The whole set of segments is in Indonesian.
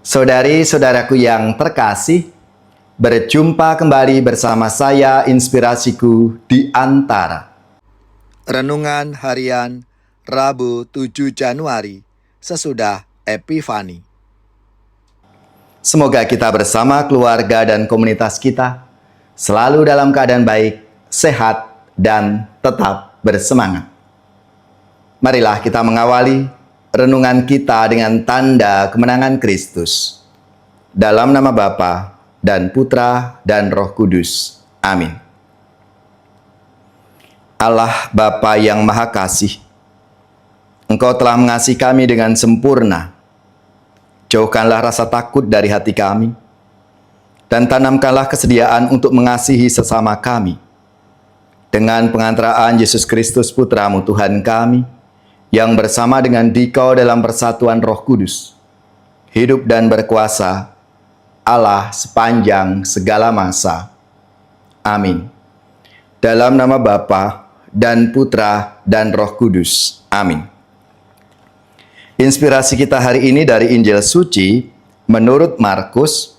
Saudari-saudaraku yang terkasih, berjumpa kembali bersama saya Inspirasiku di Antara. Renungan Harian Rabu 7 Januari sesudah Epifani. Semoga kita bersama keluarga dan komunitas kita selalu dalam keadaan baik, sehat, dan tetap bersemangat. Marilah kita mengawali renungan kita dengan tanda kemenangan Kristus. Dalam nama Bapa dan Putra dan Roh Kudus. Amin. Allah Bapa yang Maha Kasih, Engkau telah mengasihi kami dengan sempurna. Jauhkanlah rasa takut dari hati kami, dan tanamkanlah kesediaan untuk mengasihi sesama kami. Dengan pengantaraan Yesus Kristus Putra-Mu Tuhan kami, yang bersama dengan Dikau dalam persatuan Roh Kudus, hidup dan berkuasa Allah sepanjang segala masa. Amin. Dalam nama Bapa dan Putra dan Roh Kudus. Amin. Inspirasi kita hari ini dari Injil Suci menurut Markus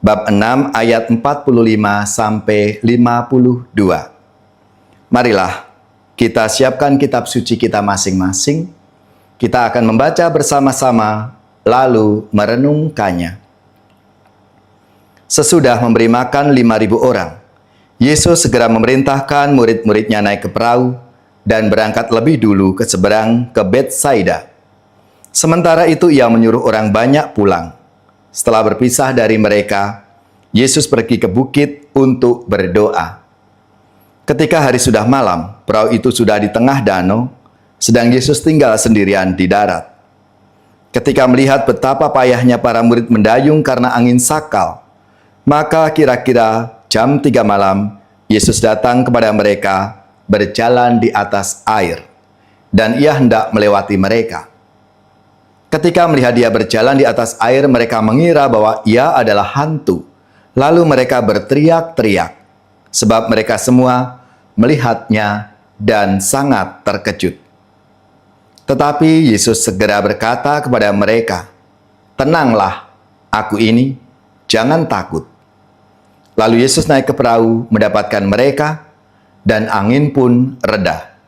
bab 6 ayat 45 sampai 52. Marilah kita siapkan kitab suci kita masing-masing. Kita akan membaca bersama-sama, lalu merenungkannya. Sesudah memberi makan 5.000 orang, Yesus segera memerintahkan murid-muridnya naik ke perahu dan berangkat lebih dulu ke seberang ke Betsaida. Sementara itu ia menyuruh orang banyak pulang. Setelah berpisah dari mereka, Yesus pergi ke bukit untuk berdoa. Ketika hari sudah malam, perahu itu sudah di tengah danau, sedang Yesus tinggal sendirian di darat. Ketika melihat betapa payahnya para murid mendayung karena angin sakal, maka kira-kira jam 3 malam, Yesus datang kepada mereka berjalan di atas air, dan ia hendak melewati mereka. Ketika melihat dia berjalan di atas air, mereka mengira bahwa ia adalah hantu. Lalu mereka berteriak-teriak, sebab mereka semua melihatnya dan sangat terkejut. Tetapi Yesus segera berkata kepada mereka, "Tenanglah, aku ini, jangan takut." Lalu Yesus naik ke perahu mendapatkan mereka, dan angin pun reda.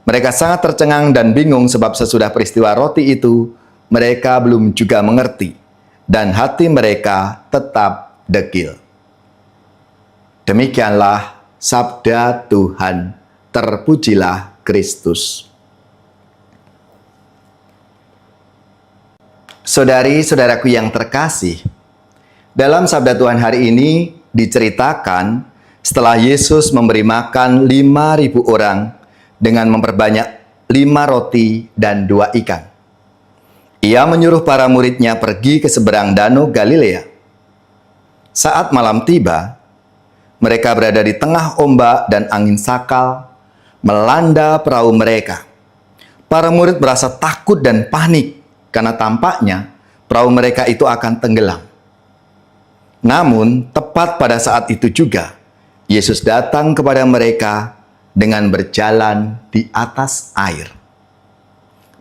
Mereka sangat tercengang dan bingung sebab sesudah peristiwa roti itu, mereka belum juga mengerti, dan hati mereka tetap dekil. Demikianlah sabda Tuhan. Terpujilah Kristus. Saudari-saudaraku yang terkasih, dalam sabda Tuhan hari ini diceritakan setelah Yesus memberi makan 5.000 orang dengan memperbanyak 5 roti dan 2 ikan. Ia menyuruh para muridnya pergi ke seberang danau Galilea. Saat malam tiba, mereka berada di tengah ombak dan angin sakal melanda perahu mereka. Para murid merasa takut dan panik karena tampaknya perahu mereka itu akan tenggelam. Namun, tepat pada saat itu juga, Yesus datang kepada mereka dengan berjalan di atas air.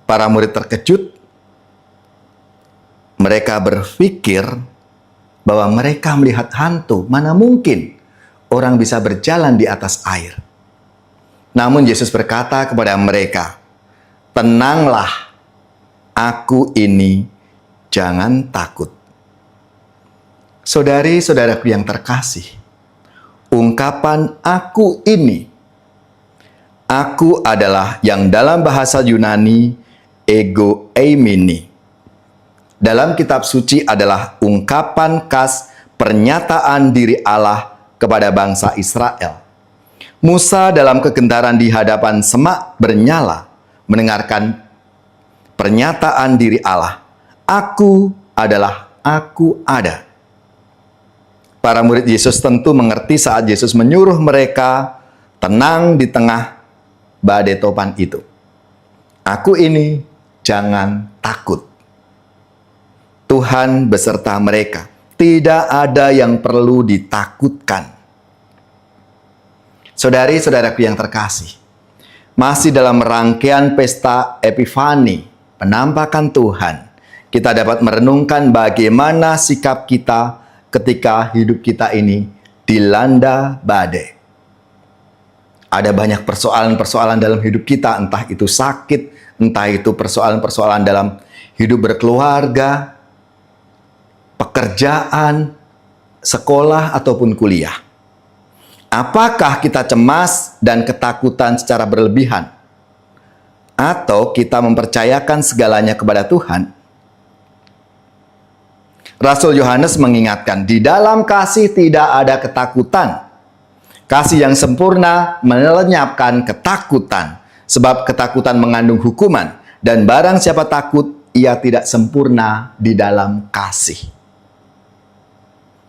Para murid terkejut. Mereka berpikir bahwa mereka melihat hantu. Mana mungkin orang bisa berjalan di atas air. Namun Yesus berkata kepada mereka, "Tenanglah, aku ini, jangan takut." Saudari-saudaraku yang terkasih, ungkapan "aku ini", aku adalah yang dalam bahasa Yunani ego eimini. Dalam kitab suci adalah ungkapan khas pernyataan diri Allah kepada bangsa Israel. Musa dalam kegentaran di hadapan semak bernyala mendengarkan pernyataan diri Allah. "Aku adalah aku ada." Para murid Yesus tentu mengerti saat Yesus menyuruh mereka tenang di tengah badai topan itu. "Aku ini, jangan takut." Tuhan beserta mereka. Tidak ada yang perlu ditakutkan. Saudari-saudaraku yang terkasih, masih dalam rangkaian pesta Epifani, penampakan Tuhan, kita dapat merenungkan bagaimana sikap kita ketika hidup kita ini dilanda badai. Ada banyak persoalan-persoalan dalam hidup kita, entah itu sakit, entah itu persoalan-persoalan dalam hidup berkeluarga, pekerjaan, sekolah, ataupun kuliah. Apakah kita cemas dan ketakutan secara berlebihan? Atau kita mempercayakan segalanya kepada Tuhan? Rasul Yohanes mengingatkan, di dalam kasih tidak ada ketakutan. Kasih yang sempurna melenyapkan ketakutan, sebab ketakutan mengandung hukuman, dan barang siapa takut, ia tidak sempurna di dalam kasih.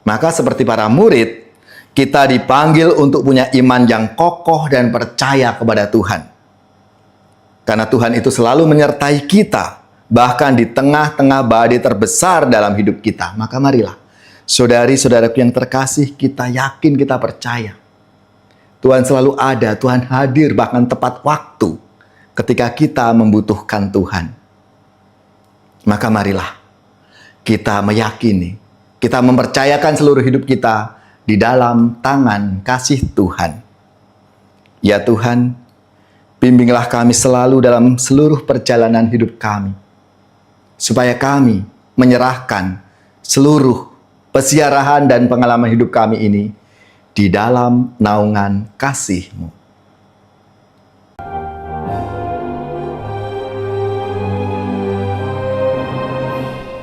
Maka seperti para murid, kita dipanggil untuk punya iman yang kokoh dan percaya kepada Tuhan. Karena Tuhan itu selalu menyertai kita, bahkan di tengah-tengah badai terbesar dalam hidup kita. Maka marilah, saudari-saudaraku yang terkasih, kita yakin, kita percaya. Tuhan selalu ada, Tuhan hadir bahkan tepat waktu ketika kita membutuhkan Tuhan. Maka marilah kita meyakini, kita mempercayakan seluruh hidup kita di dalam tangan kasih Tuhan. Ya Tuhan, bimbinglah kami selalu dalam seluruh perjalanan hidup kami, supaya kami menyerahkan seluruh pesiarahan dan pengalaman hidup kami ini di dalam naungan kasih-Mu.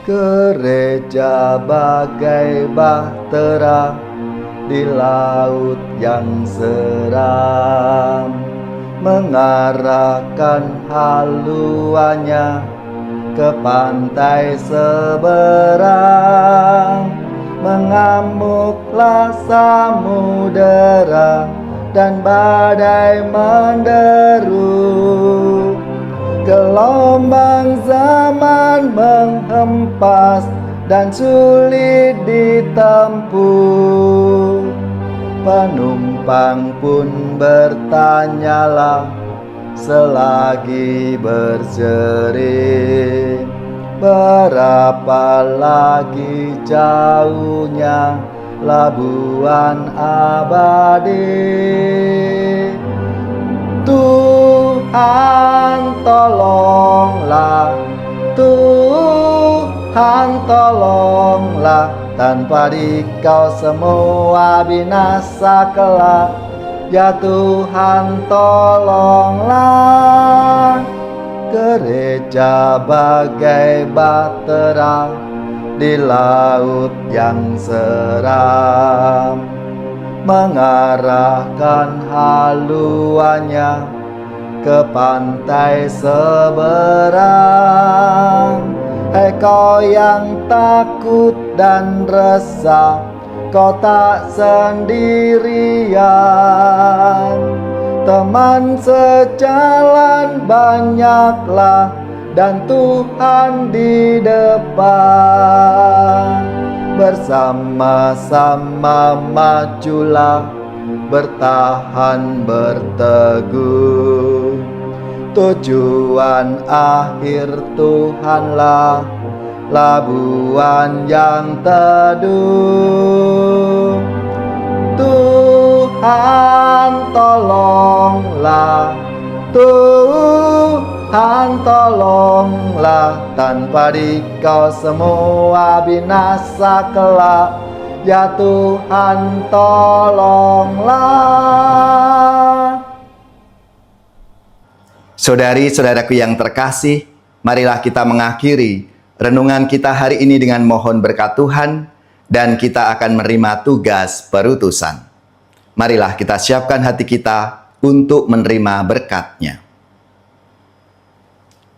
Gereja bagai bahtera di laut yang seram, mengarahkan haluannya ke pantai seberang. Mengamuklah samudera dan badai menderu. Gelombang zaman menghempas dan sulit ditempuh. Penumpang pun bertanyalah selagi berseri, berapa lagi jauhnya labuhan abadi. Tuhan tolonglah, Tuhan tolonglah, tanpa Dikau semua binasa kelak. Ya Tuhan tolonglah. Gereja bagai bahtera di laut yang seram, mengarahkan haluannya ke pantai seberang. Hai kau yang takut dan resah, kau tak sendirian. Teman sejalan banyaklah dan Tuhan di depan. Bersama-sama majulah, bertahan berteguh. Tujuan akhir Tuhanlah labuhan yang teduh. Tuhan tolonglah, Tuhan tolonglah, tanpa Dikau semua binasa kelak. Ya Tuhan tolonglah. Saudari-saudaraku yang terkasih, marilah kita mengakhiri renungan kita hari ini dengan mohon berkat Tuhan, dan kita akan menerima tugas perutusan. Marilah kita siapkan hati kita untuk menerima berkat-Nya.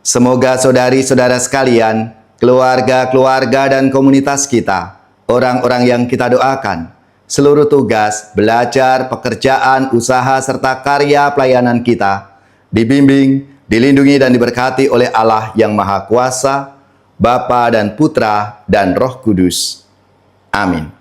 Semoga saudari-saudara sekalian, keluarga-keluarga dan komunitas kita, orang-orang yang kita doakan, seluruh tugas, belajar, pekerjaan, usaha, serta karya pelayanan kita, dibimbing, dilindungi dan diberkati oleh Allah yang Maha Kuasa, Bapa dan Putra dan Roh Kudus. Amin.